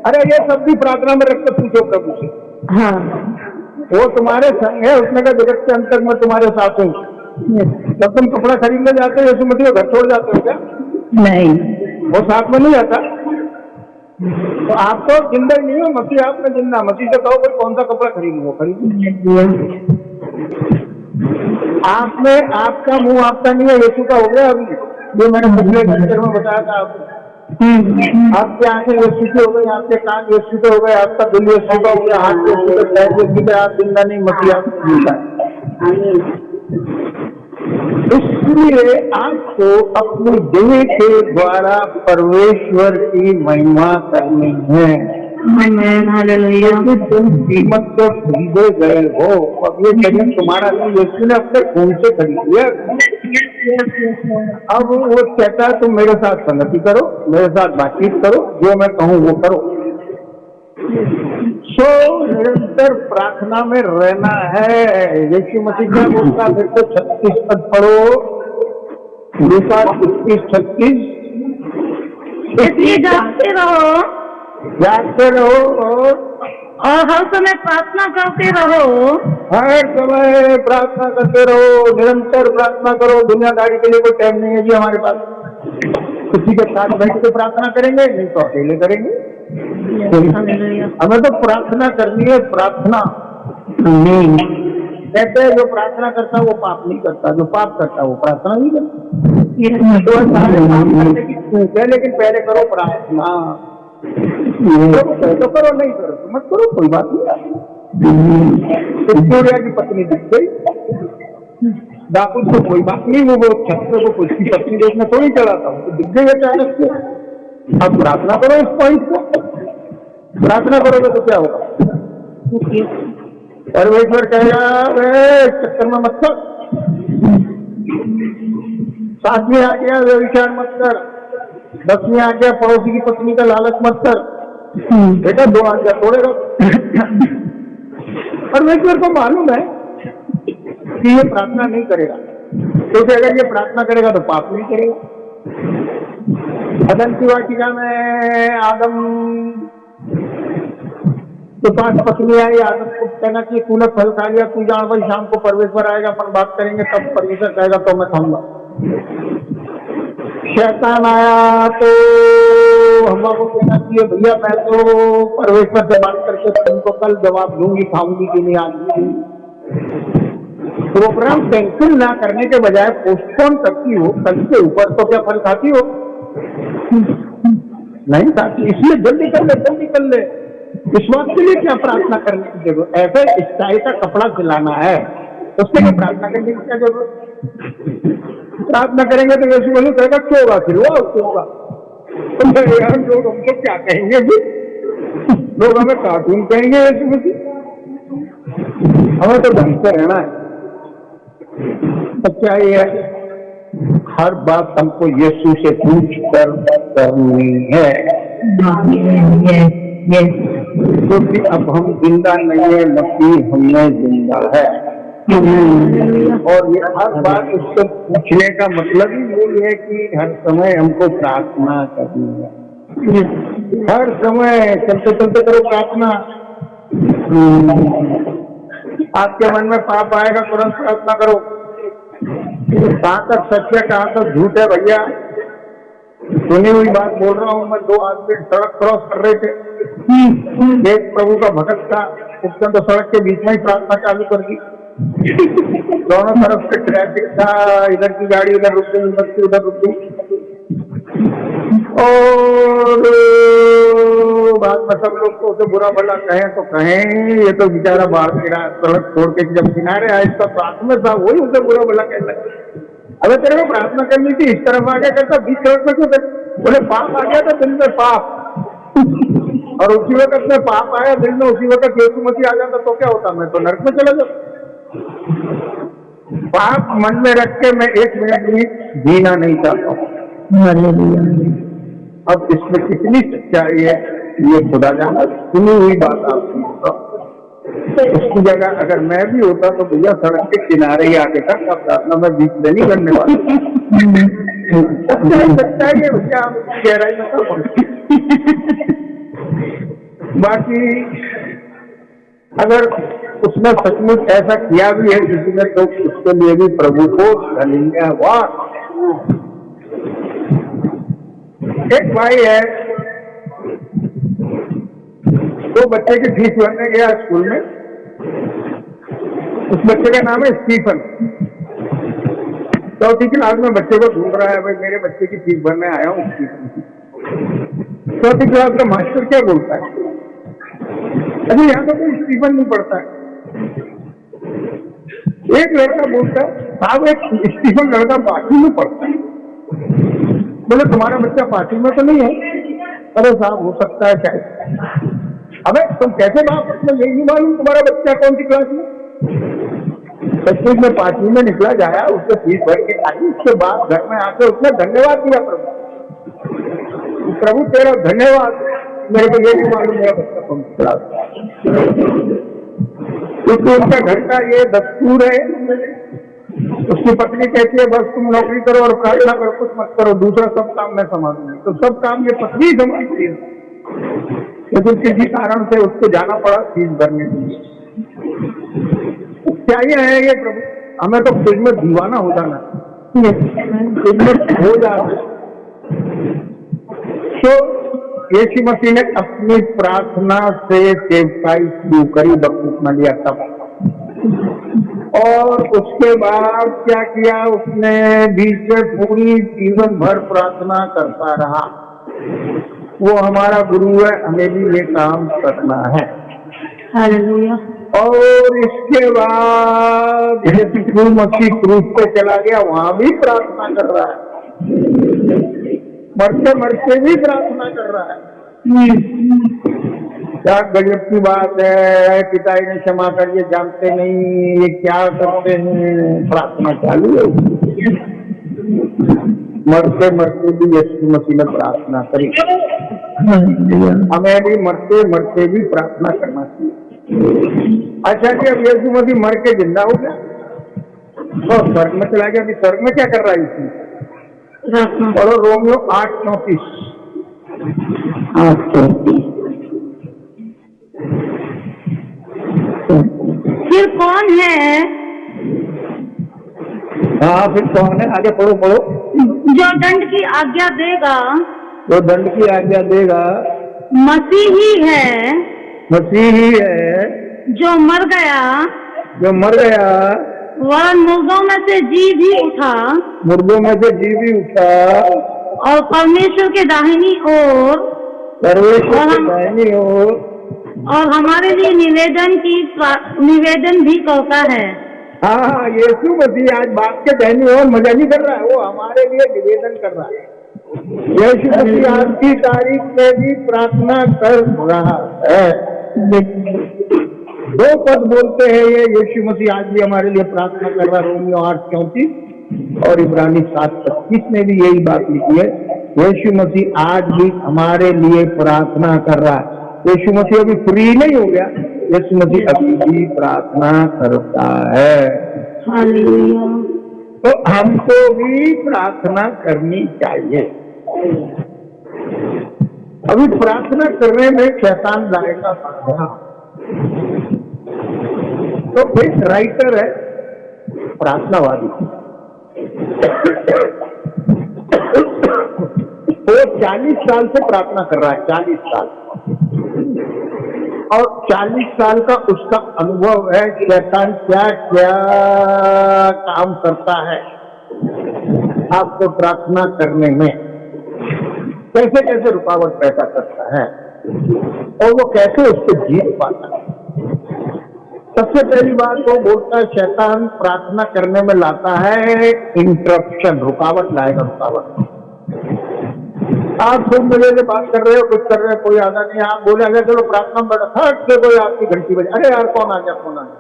अरे ये सब भी प्रार्थना में रख के पूछो प्रभु से।
हाँ,
वो तुम्हारे संग है। उसने कहा जगत के अंत तक मैं तुम्हारे साथ हूँ। जब तुम कपड़ा खरीदने जाते हो यीशु मसीह को घर छोड़ जाते हो क्या?
नहीं,
वो साथ में नहीं आता। तो आप तो जिंदा ही नहीं हो, मसीह आप में जिंदा। मसीह से कहो कोई कौन सा कपड़ा खरीदूंगा, खरीद। आप में आपका मुंह आपका नहीं है, यीशु का हो गया। अभी जो मैंने पिछले लेक्चर में बताया था आपको, आपकी आंखें यीशु की हो गई, आपके कान यीशु के हो गए, आपका दिल यीशु का हो गया, हाथ यीशु के, पैर यीशु के। आप जिंदा नहीं, मसीह आप जिंदा है। इसलिए आपको अपनी देह के द्वारा परमेश्वर की महिमा करनी है। तुम कीमत को खरीदे गए हो। अब ये शरीर तुम्हारा नहीं, यीशु ने अपने खून से खरीद लिया। अब वो कहता है तुम मेरे साथ संगति करो, मेरे साथ बातचीत करो, जो मैं कहूँ वो करो। निरंतर प्रार्थना में रहना है। यीशु मसीह क्या बोलता? फिर तो 36 पद पढ़ो, लूका 21:36।
इसलिए जागते रहो और हर समय प्रार्थना करते रहो।
हर समय प्रार्थना करते रहो, निरंतर प्रार्थना करो। दुनियादारी के लिए कोई टाइम नहीं है जी हमारे पास। किसी के साथ बैठ के प्रार्थना करेंगे, नहीं तो अकेले करेंगे। हमें तो प्रार्थना करनी है। प्रार्थना कहते हैं जो प्रार्थना करता है वो पाप नहीं करता, जो पाप करता है वो प्रार्थना नहीं करता। तो सारे काम करने की छूट है, लेकिन पहले करो प्रार्थना। तो करो, नहीं करो तो मत करो, कोई बात नहीं। सूर्या की पत्नी दिख गई, दाऊद को कोई बात नहीं, वो छत पे वो उसकी पत्नी देखने थोड़ी चला था, वो दिख गई अचानक से। अब प्रार्थना करो इस पॉइंट को। प्रार्थना करोगे तो क्या होगा? परमेश्वर कहेगा चक्कर में मत कर। 7वीं आज्ञा व्यभिचार मत कर। 10वीं आज्ञा पड़ोसी की पत्नी का लालच मत कर। बेटा 2 आज्ञा तोड़ेगा। परमेश्वर को मालूम है कि ये प्रार्थना नहीं करेगा, क्योंकि अगर ये प्रार्थना करेगा तो पाप नहीं करेगा। अदन की वाटिका में आदम तो पास पत्नी आई, आदम को कहना कि तूने फल खा लिया, तू जान भाई शाम को परमेश्वर आएगा, अपन बात करेंगे, तब परमेश्वर कहेगा तो मैं खाऊंगा। शैतान आया तो हवा को कहना चाहिए भैया मैं तो परमेश्वर से बात करके तुमको कल जवाब दूंगी, खाऊंगी कि नहीं आज। प्रोग्राम कैंसिल ना करने के बजाय पोस्टपोन करती हो कल के ऊपर, तो क्या फल खाती हो? नहीं खाती। इसलिए जल्दी कर ले, जल्दी कर ले। इस बात के लिए क्या प्रार्थना करने की जरूरत? ऐसे स्टाइल का कपड़ा सिलाना है, उसके लिए प्रार्थना करने की क्या जरूरत? प्रार्थना करेंगे तो यीशु मसीह कहेगा क्यों होगा, फिर वो होगा। तो यार लोग हमको क्या कहेंगे? लोग हमें कार्टून कहेंगे यीशु मसीह। हमें तो ढंग से रहना है। सच्चा ये है, हर बात हमको यीशु से पूछ कर करनी है, क्योंकि अब हम जिंदा नहीं है, मसीह हमें जिंदा है। और ये हर बात उससे पूछने का मतलब ही यही है कि हर समय हमको प्रार्थना करनी है। हर समय चलते चलते करो प्रार्थना। आपके मन में पाप आएगा तुरंत प्रार्थना करो। कहाँ तक सच है कहाँ तक झूठ है भैया? सुनी हुई बात बोल रहा हूँ मैं। 2 आदमी सड़क क्रॉस कर रहे थे, एक प्रभु का भक्त था, उसने तो सड़क के बीच में ही प्रार्थना चालू कर दी। दोनों तरफ से ट्रैफिक था, इधर की गाड़ी इधर रुक गई, उधर की उधर रुक गई। और बाद में सब लोग तो उसे बुरा भला कहें तो कहें, ये तो बेचारा बाहर गिरा सड़क छोड़ के जब किनारे आया, इसका प्रार्थना था वही उसे बुरा भला कहने लगे। अबे तेरे को प्रार्थना करनी थी, इस तरफ आ गया करता, बीच सड़क में क्यों कर? बोले पाप आ गया था दिल में, पाप। और उसी वक्त में पाप आया दिल में, उसी वक्त यीशु मसीह आ जाता तो क्या होता? मैं तो नरक में चला जाता। पाप मन में रख के मैं 1 मिनट भी जीना नहीं चाहता हूँ। अब इसमें कितनी सच्चाई है ये खुदा जाना। सुनी हुई बात आप सुनता, उसकी जगह अगर मैं भी होता तो भैया सड़क के किनारे ही आके करता प्रार्थना, मैं बीच में नहीं करने वाला। सच्चाई है भैया, हम गहराई में कर। बाकी अगर उसने सचमुच ऐसा किया भी है किसी ने, तो उसके लिए भी प्रभु को धन्यवाद। एक भाई है, 2 बच्चे की फीस भरने गया स्कूल में। उस बच्चे का नाम है स्टीफन। 4वीं क्लास में बच्चे को ढूंढ रहा है, भाई मेरे बच्चे की फीस भरने आया हूँ स्टीफन की। 4वीं क्लास का मास्टर क्या बोलता है? अभी यहाँ तो कोई स्टीफन नहीं पढ़ता है। एक लड़का बोलता है साहब एक स्टीफन लड़का 5वीं में पढ़ता है। बोले तुम्हारा बच्चा 5वीं में तो नहीं है? अरे साहब हो सकता है शायद। अबे तुम कैसे बाप, मतलब यही नहीं मालूम तुम्हारा बच्चा कौन सी क्लास में? 25 में 5वीं में निकला जाया, उससे फीस भर के आई। उसके बाद घर में आकर उसने धन्यवाद दिया प्रभु, प्रभु तेरा धन्यवाद, मेरे को ये नहीं मालूम मेरा बच्चा कौन सी क्लास में। क्योंकि उनका घर का ये दस्तूर है। उसकी पत्नी कहती है बस तुम नौकरी करो और प्रार्थना करो, कुछ मत करो, दूसरा सब काम मैं संभालूंगी। तो सब काम ये पत्नी संभालती है, लेकिन किसी कारण से उसको जाना पड़ा फीस भरने के लिए। क्या ये है ये प्रभु? हमें तो खिदमत दीवाना हो जाना, खिदमत हो जाना। तो यीशु मसीह ने अपनी प्रार्थना से सेवकाई शुरू करी बपतिस्मा में लिया तब, और उसके बाद क्या किया उसने? बीच में पूरी जीवन भर प्रार्थना करता रहा। वो हमारा गुरु है, हमें भी ये काम करना है।
हालेलुया।
और इसके बाद यीशु मसीह क्रूस पे चला गया, वहां भी प्रार्थना कर रहा है, मरते मरते भी प्रार्थना कर रहा है। क्या गजब की बात है, पिताजी ने क्षमा कर, ये जानते नहीं ये क्या करते हैं, प्रार्थना चालू है। मरते मरते भी यीशु मसीह ने प्रार्थना करी। हमें भी मरते मरते भी प्रार्थना करना चाहिए। अच्छा जी, अब यीशु मसीह मर के जिंदा हो गया, तो स्वर्ग में चला गया, अभी स्वर्ग में क्या कर रहा है इसमें?
प्रार्थना।
पढ़ो रोमियो 8:34।
फिर कौन है
हाँ, फिर कौन है? आगे पढ़ो पढ़ो।
जो दंड की आज्ञा देगा?
जो दंड की आज्ञा देगा
मसीह ही है,
मसीह ही है,
जो मर गया
जो मर गया,
वह मुर्दों में से जी भी उठा
मुर्दों में से जी भी उठा,
और परमेश्वर के दाहिनी ओर
परमेश्वर की दाहिनी ओर
और हमारे लिए निवेदन भी करता है।
हाँ, यीशु मसीह आज बाप के दाहिनी ओर मजा नहीं कर रहा है, वो हमारे लिए निवेदन कर रहा है। यीशु मसीह आज की तारीख में भी प्रार्थना कर रहा है। दो पद बोलते हैं ये, यीशु मसीह आज भी हमारे लिए प्रार्थना कर रहा है। रोमियो 8:34 और इब्रानी 7:25 में भी यही बात लिखी है। यीशु मसीह आज भी हमारे लिए प्रार्थना कर रहा है। यीशु मसीह अभी फ्री नहीं हो गया, यीशु मसीह अभी भी प्रार्थना करता है।
हालेलुया।
तो हमको भी प्रार्थना करनी चाहिए। अभी प्रार्थना करने में शैतान जाएगा पड़ेगा। तो एक राइटर है प्रार्थनावादी, वो 40 साल से प्रार्थना कर रहा है, 40 साल, और 40 साल का उसका अनुभव है शैतान क्या क्या काम करता है आपको प्रार्थना करने में, कैसे कैसे रुकावट पैदा करता है और वो कैसे उसको जीत पाता है। सबसे पहली बात वो बोलता है शैतान प्रार्थना करने में लाता है इंटरप्शन, रुकावट लाएगा, रुकावट। आप खूब मजे से बात कर रहे हो, कुछ कर रहे हो, कोई आधा नहीं, आप बोले अगर चलो प्रार्थना में बैठा, फट से कोई आपकी घंटी बजे, अरे यार कौन आ गया, कौन आ गया,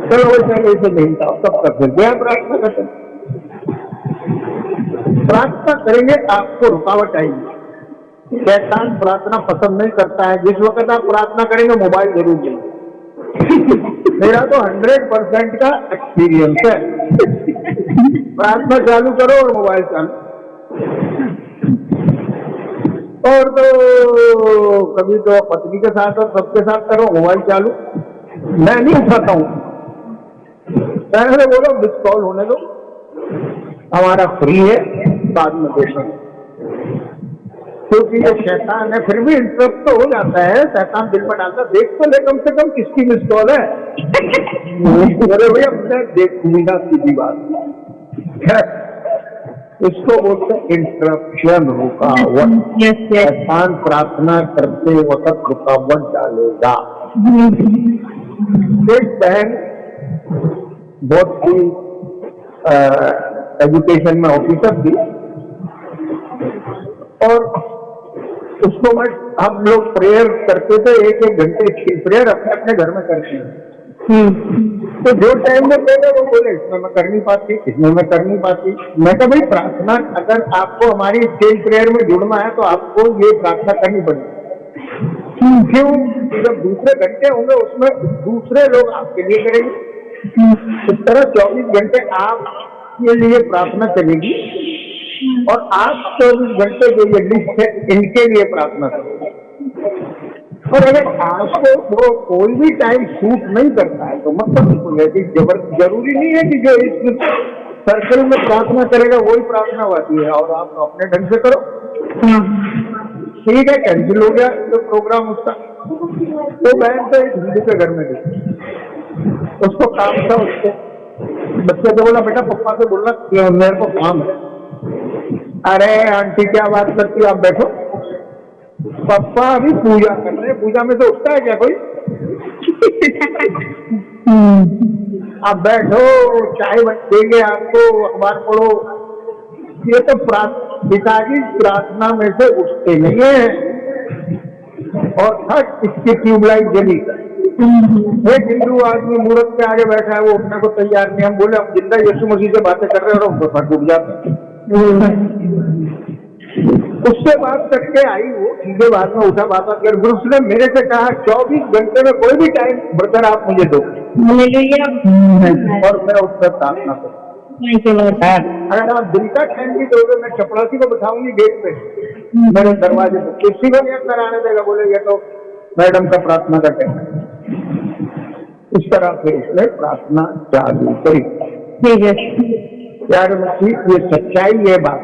चलो वैसे नहीं था, सब कर फिर गया प्रार्थना करते। प्रार्थना करेंगे आपको रुकावट आएगी। शैतान प्रार्थना पसंद नहीं करता है। जिस वक्त आप प्रार्थना करेंगे मोबाइल जरूर लेंगे। मेरा तो 100% का एक्सपीरियंस है। प्रार्थना चालू करो और मोबाइल चालू, और तो कभी तो पत्नी के साथ और सबके साथ करो, मोबाइल चालू। मैं नहीं उठाता हूँ, मैंने बोलो मिस कॉल होने दो, हमारा फ्री है, बाद में देखेंगे। क्योंकि ये शैतान है, फिर भी इंटरप्ट तो हो जाता है, शैतान दिल में डालता, देख तो ले कम से कम किसकी मिस कॉल है। अरे भैया मैं देखूंगा, सीधी बात। इसको बोलते हैं इंटरप्शन, रुकावट। शैतान प्रार्थना करते वक्त रुकावट डालेगा। एक बहन बहुत ही एजुकेशन में ऑफिसर थी, और उसको मैं, हम लोग प्रेयर करते थे, एक एक घंटे की प्रेयर अपने अपने घर में करते हैं। तो जो टाइम में बोले वो बोले इसमें मैं कर नहीं पाती, इसमें मैं कर नहीं पाती। मैं कहा भाई प्रार्थना, अगर आपको हमारी स्टेज प्रेयर में जुड़ना है तो आपको ये प्रार्थना करनी पड़ेगी। क्यों? जब दूसरे घंटे होंगे उसमें दूसरे लोग आपके लिए करेंगे। इस तरह 24 घंटे आपके लिए प्रार्थना चलेगी, और आप 24 घंटे जो ये लिस्ट है इनके लिए प्रार्थना करोगे। और अगर आपको वो कोई भी टाइम सूट नहीं करता है तो मतलब जरूरी नहीं है कि जो इस सर्कल में प्रार्थना करेगा वही प्रार्थना होती है, और आप अपने ढंग से करो। ठीक है, कैंसिल हो गया तो प्रोग्राम उसका। तो बहन तो एक हिंदू के घर में गई, उसको काम था, उसके बच्चे को बोला बेटा पप्पा से बोलना मेरे को काम है। अरे आंटी क्या बात करती, आप बैठो, पप्पा अभी पूजा कर रहे हैं, पूजा में से उठता है क्या कोई? आप बैठो, चाय देंगे आपको, अखबार पढ़ो। ये तो पिताजी प्रार्थना में से उठते नहीं है। और थर्ड, इसकी ट्यूबलाइट जली। एक हिंदू आदमी मूर्त के आगे बैठा है, वो उठने को तैयार नहीं। हम बोले हम जिंदा यीशु मसीह से बातें कर रहे हैं, और उनको फट उठ जाते हैं। उससे बात करके आई वो, सीधे बाद में उठा बात कर, गुरु ने मेरे से कहा 24 घंटे में कोई भी टाइम ब्रदर आप मुझे दो, और मैं उस पर प्रार्थना करूँ।
Thank you Lord.
अगर आप दिन का टाइम भी दोगे, मैं चपरासी को बिठाऊंगी गेट पे, मेरे दरवाजे पे, किसी को नहीं अंदर आने देगा, बोलेगा तो मैडम का प्रार्थना का टाइम है। इस तरह से उसने प्रार्थना चालू करी।
ठीक है।
प्यारे मसीह, ये सच्चाई है बात।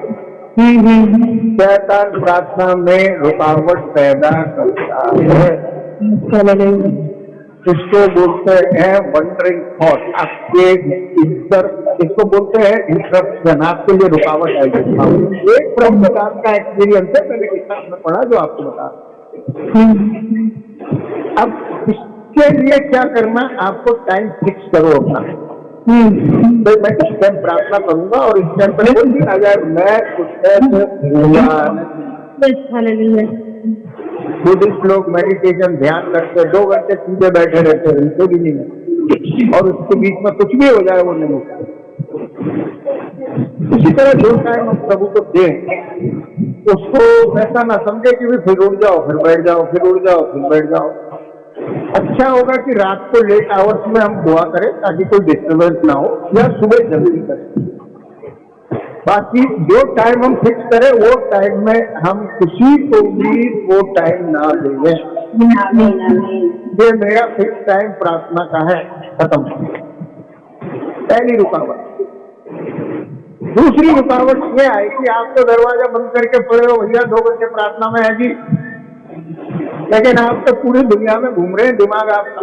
शैतान प्रार्थना में रुकावट पैदा करता है। इसको बोलते हैं वंडरिंग थॉट, आपके इधर इसको बोलते हैं इंटरप्शन, आपके लिए रुकावट आएगी। एक प्रकार का एक्सपीरियंस है, मैंने किताब में पढ़ा जो आपको बता। अब इसके लिए क्या करना, आपको टाइम फिक्स करो अपना। तो मैं इस टाइम प्रार्थना करूंगा और इस टाइम पर कोई भी आ जाए, मैं बुद्धिस्ट लोग मेडिटेशन ध्यान करते 2 घंटे सीधे बैठे रहते हैं, उनसे भी नहीं है, और उसके बीच में कुछ भी हो जाए वो नहीं होता। इसी तरह जो टाइम हम प्रभु को दें, उसको ऐसा ना समझे कि भी फिर उठ जाओ फिर बैठ जाओ, फिर उठ जाओ फिर बैठ जाओ। अच्छा होगा कि रात को लेट आवर्स में हम दुआ करें ताकि कोई डिस्टर्बेंस ना हो, या सुबह जल्दी करें। बाकी जो टाइम हम फिक्स करें वो टाइम में हम किसी को भी वो टाइम ना देंगे। ये मेरा फिक्स टाइम प्रार्थना का है, खत्म। पहली रुकावट। दूसरी रुकावट ये है कि आप तो दरवाजा बंद करके पड़े हो, भैया 2 घंटे प्रार्थना में है जी, लेकिन आप तो पूरी दुनिया में घूम रहे हैं, दिमाग आपका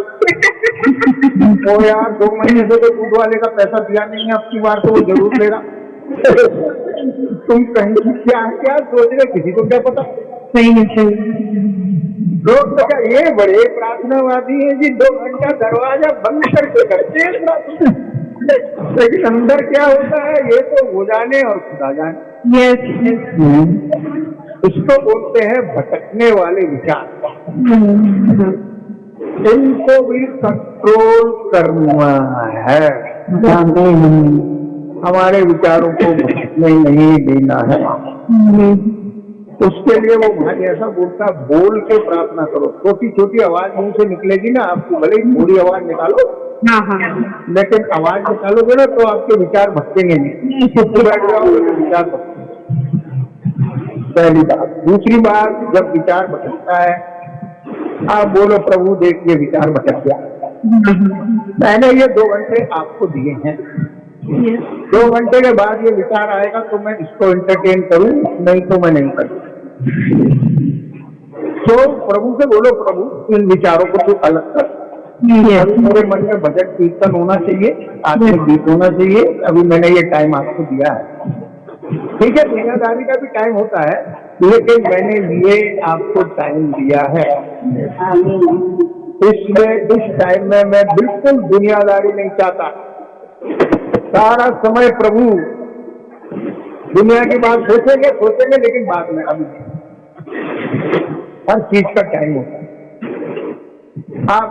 तो यार 2 महीने से तो दूध वाले का पैसा दिया नहीं है, अब की बार तो वो जरूर लेगा। तुम कहीं क्या क्या सोच रहे, किसी को क्या पता।
सही है, सही।
लोग तो क्या ये बड़े प्रार्थनावादी हैं जी, 2 घंटा दरवाजा बंद करके करते हैं प्रार्थना, लेकिन अंदर क्या होता है ये तो वो जाने और खुदा जाने। इसको बोलते हैं भटकने वाले विचार। इनको भी कंट्रोल करना है, हमारे विचारों को भटकने नहीं देना है। उसके लिए वो भाई ऐसा बोलता, बोल के प्रार्थना करो। छोटी छोटी आवाज मुंह से निकलेगी ना, आपको भले ही थोड़ी आवाज निकालो, लेकिन आवाज निकालोगे ना तो आपके विचार भटकेंगे नहीं, बैठ जाओगे तो विचार भटकेंगे। पहली बात। दूसरी बात, जब विचार भटकता है आप बोलो प्रभु देखिए विचार भटक गया, मैंने ये 2 घंटे आपको दिए हैं, 2 घंटे के बाद ये विचार आएगा तो मैं इसको एंटरटेन करूं, नहीं तो मैं नहीं करूं। तो प्रभु से बोलो प्रभु इन विचारों को तू अलग कर। अभी मेरे मन में भजन कीर्तन होना चाहिए, आत्मिक गीत होना चाहिए, अभी मैंने ये टाइम आपको दिया है। ठीक है, दुनियादारी का भी टाइम होता है, लेकिन मैंने लिए आपको टाइम दिया है। इसमें इस टाइम में मैं बिल्कुल दुनियादारी नहीं चाहता। सारा समय प्रभु दुनिया की बात सोचेंगे लेकिन बाद में, अभी हर चीज का टाइम होता है। आप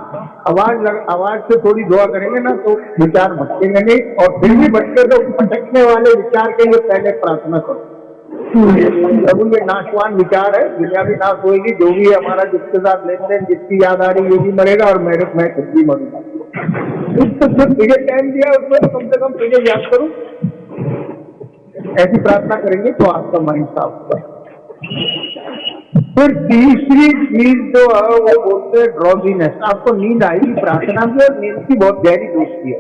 आवाज से थोड़ी दुआ करेंगे ना तो विचार भटकेंगे नहीं, और फिर भी भटके तो भटकने वाले विचार के लिए पहले प्रार्थना करो। प्रभु ये नाशवान विचार है, दुनिया भी नाश होगी, जो भी हमारा जिसके साथ लेन देन, जिसकी याद आ रही ये भी मरेगा और मैं खुद भी मरूंगा। उसको जो तुझे टाइम दिया उसमें तो कम से कम तुझे याद करूं। ऐसी प्रार्थना करेंगे तो आपका माइंड साफ होगा। फिर तीसरी चीज जो है वो बोलते हैं ड्रॉजीनेस। आपको नींद आएगी प्रार्थना में, और नींद की बहुत गहरी दोस्ती है।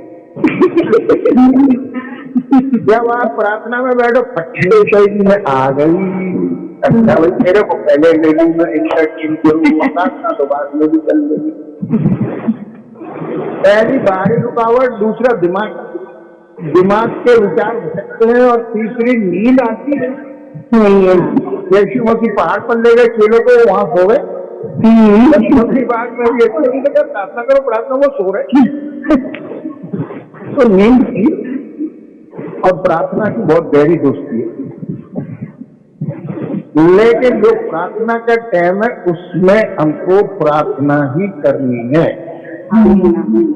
जब आप प्रार्थना में बैठो फटके सही में आ गई, अच्छा भाई मेरे को पहले ले लूँ, मैं इंटरटेन करूँगा तो बाद में भी चल लेगी। पहली बाहरी रुकावट, दूसरा दिमाग के विचार भटकते हैं, और तीसरी नींद आती है। यीशु मसीह पहाड़ पर ले गए चेलों को, वहां सो गए। बात में यीशु मसीह ने कहा प्रार्थना करो, प्रार्थना वो सो रहे। तो नींद की और प्रार्थना की बहुत गहरी दोस्ती है, लेकिन जो प्रार्थना का टाइम है उसमें हमको प्रार्थना ही करनी है।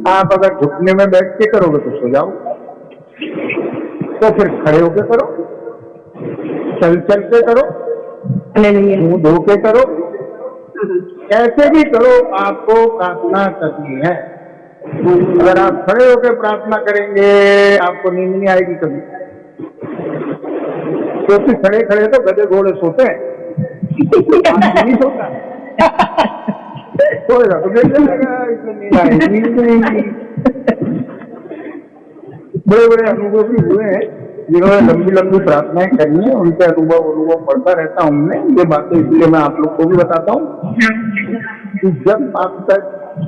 आप अगर घुटने में बैठ के करोगे तो सो जाओ, तो फिर खड़े होके करो, चल के करो, मुंह धो के करो, कैसे भी करो, आपको प्रार्थना करनी है। अगर आप खड़े होकर प्रार्थना करेंगे आपको नींद नहीं आएगी कभी। क्योंकि खड़े खड़े तो गधे घोड़े सोते हैं, आदमी नहीं सोता। सोएगा तो देखने लगा, इसमें नींद आएगी नहीं। बड़े बड़े अनुभव भी हुए हैं जिन्होंने लंबी लंबी प्रार्थनाएं करी है, उनके अनुभव पढ़ता रहता हूँ मैं। ये बातें इसलिए मैं आप लोग को भी बताता हूँ कि जब आप तक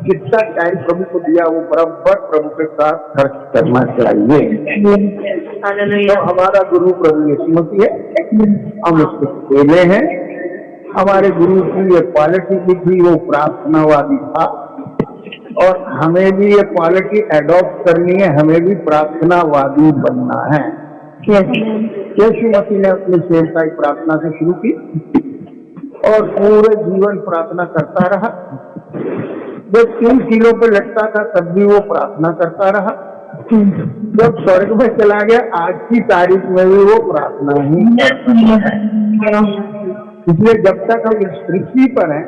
कितना टाइम प्रभु को दिया वो बराबर प्रभु के साथ खर्च करना चाहिए। तो हमारा गुरु प्रभु यीशु मसीह है, हम उसके चेले हैं। हमारे गुरु की ये क्वालिटी की थी, वो प्रार्थनावादी था, और हमें भी ये क्वालिटी एडॉप्ट करनी है, हमें भी प्रार्थनावादी बनना है। यीशु मसीह ने अपनी सेवकाई प्रार्थना से शुरू की और पूरे जीवन प्रार्थना करता रहा। जब 3 किलो पे लटका था तब भी वो प्रार्थना करता रहा। जब स्वर्ग में चला गया आज की तारीख में भी वो प्रार्थना ही करता है। इसलिए जब तक हम इस पृथ्वी पर हैं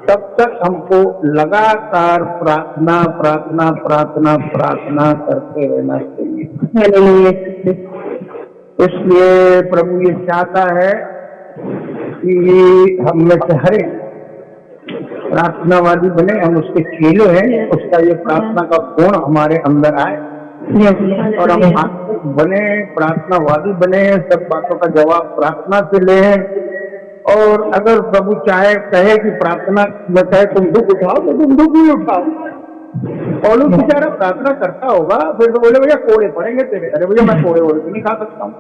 तब तक हमको लगातार प्रार्थना प्रार्थना प्रार्थना प्रार्थना करते रहना चाहिए। इसलिए प्रभु ये चाहता है कि हम में से हर एक प्रार्थनावादी बने, हम उसके चेले हैं। उसका ये प्रार्थना का कोण हमारे अंदर आए और हम बने, प्रार्थनावादी बने, सब बातों का जवाब प्रार्थना से लें। और अगर प्रभु चाहे कहे कि प्रार्थना में चाहे तुम दुख उठाओ तो तुम दुख भी उठाओ। पौलुस बेचारा प्रार्थना करता होगा, फिर तो बोले भैया कोड़े पड़ेंगे तेरे। अरे भैया मैं कोड़े वोड़े तो नहीं खा सकता हूँ,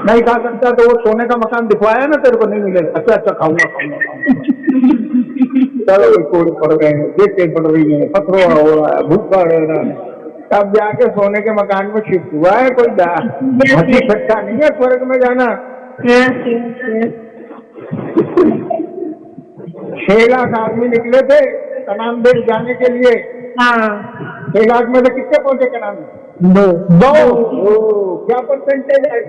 नहीं खा सकता तो वो सोने का मकान दिखवाया ना तेरे को, नहीं मिलेगा। अच्छा अच्छा खाऊंगा खाऊंगा खाऊंगा। चलो कोड़े पड़ रहे हैं, देखे पड़ रही है, पथरो हो रहा है, भूखा रह रहा है, तब जाके सोने के मकान में शिफ्ट हुआ है। कोई हंसी ठट्ठा नहीं है स्वर्ग में जाना। 6 लाख आदमी निकले थे कनान देश जाने के लिए। 6 लाख में से कितने पहुंचे कनान में? 2। क्या परसेंटेज है?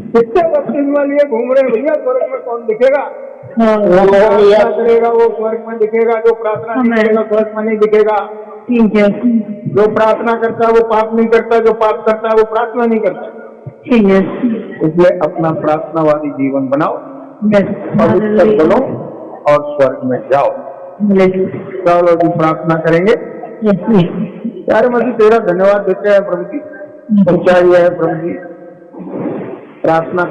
कितने बपतिस्मा लिए घूम रहे भैया? स्वर्ग में कौन दिखेगा? वो प्रार्थना करेगा वो स्वर्ग में दिखेगा, जो प्रार्थना नहीं करेगा स्वर्ग में नहीं दिखेगा। जो प्रार्थना करता है वो पाप नहीं करता, जो पाप करता है वो प्रार्थना नहीं करता। इसलिए अपना प्रार्थनावादी जीवन बनाओ, पवित्र बनो और स्वर्ग में जाओ। चलो जी प्रार्थना करेंगे। प्यारे मसीह तेरा धन्यवाद देते हैं प्रभु जी, सच्चाई है प्रभु जी। प्रार्थना